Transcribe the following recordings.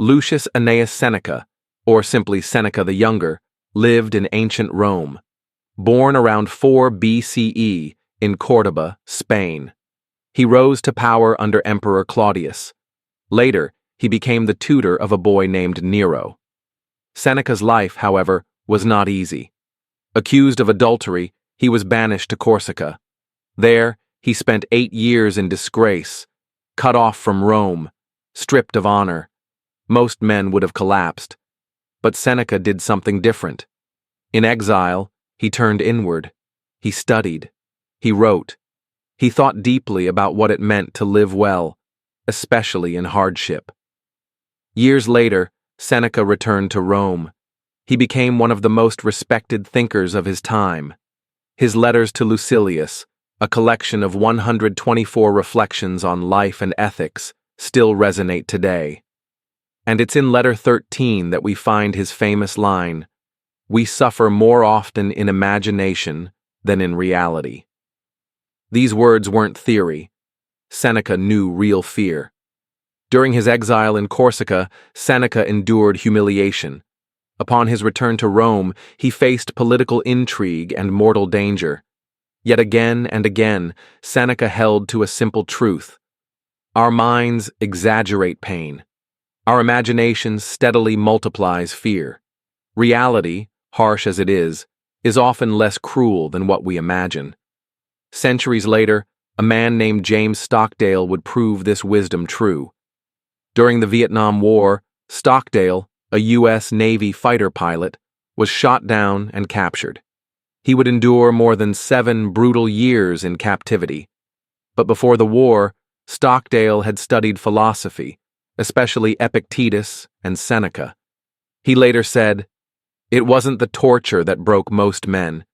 Lucius Annaeus Seneca, or simply Seneca the Younger, lived in ancient Rome. Born around 4 BCE in Córdoba, Spain. He rose to power under Emperor Claudius. Later, he became the tutor of a boy named Nero. Seneca's life, however, was not easy. Accused of adultery, he was banished to Corsica. There, he spent 8 years in disgrace, cut off from Rome, stripped of honor. Most men would have collapsed. But Seneca did something different. In exile, he turned inward. He studied. He wrote. He thought deeply about what it meant to live well, especially in hardship. Years later, Seneca returned to Rome. He became one of the most respected thinkers of his time. His letters to Lucilius, a collection of 124 reflections on life and ethics, still resonate today. And it's in letter 13 that we find his famous line, "We suffer more often in imagination than in reality." These words weren't theory. Seneca knew real fear. During his exile in Corsica, Seneca endured humiliation. Upon his return to Rome, he faced political intrigue and mortal danger. Yet again and again, Seneca held to a simple truth. Our minds exaggerate pain. Our imagination steadily multiplies fear. Reality, harsh as it is often less cruel than what we imagine. Centuries later, a man named James Stockdale would prove this wisdom true. During the Vietnam War, Stockdale, a U.S. Navy fighter pilot, was shot down and captured. He would endure more than 7 brutal years in captivity. But before the war, Stockdale had studied philosophy, especially Epictetus and Seneca. He later said, "It wasn't the torture that broke most men.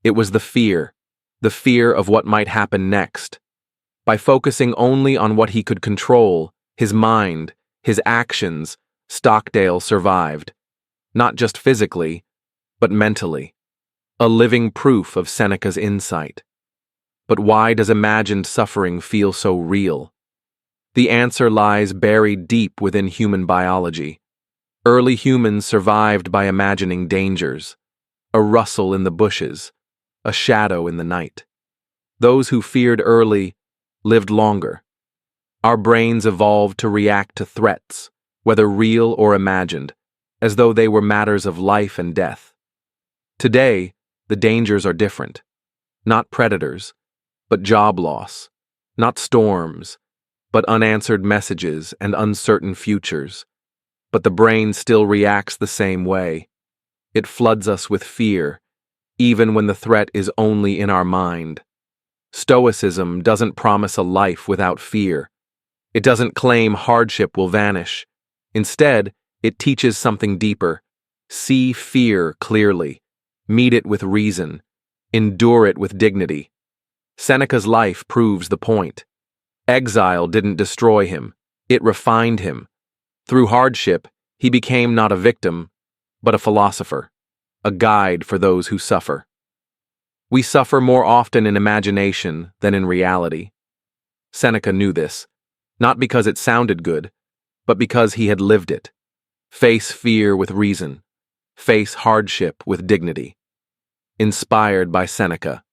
It was the fear of what might happen next." By focusing only on what he could control, his mind, his actions, Stockdale survived. Not just physically, but mentally. A living proof of Seneca's insight. But why does imagined suffering feel so real? The answer lies buried deep within human biology. Early humans survived by imagining dangers, a rustle in the bushes, a shadow in the night. Those who feared early lived longer. Our brains evolved to react to threats, whether real or imagined, as though they were matters of life and death. Today, the dangers are different. Not predators, but job loss. Not storms, but unanswered messages and uncertain futures. But the brain still reacts the same way. It floods us with fear, even when the threat is only in our mind. Stoicism doesn't promise a life without fear. It doesn't claim hardship will vanish. Instead, it teaches something deeper. See fear clearly. Meet it with reason. Endure it with dignity. Seneca's life proves the point. Exile didn't destroy him. It refined him. Through hardship, he became not a victim, but a philosopher, a guide for those who suffer. We suffer more often in imagination than in reality. Seneca knew this, not because it sounded good, but because he had lived it. Face fear with reason. Face hardship with dignity. Inspired by Seneca.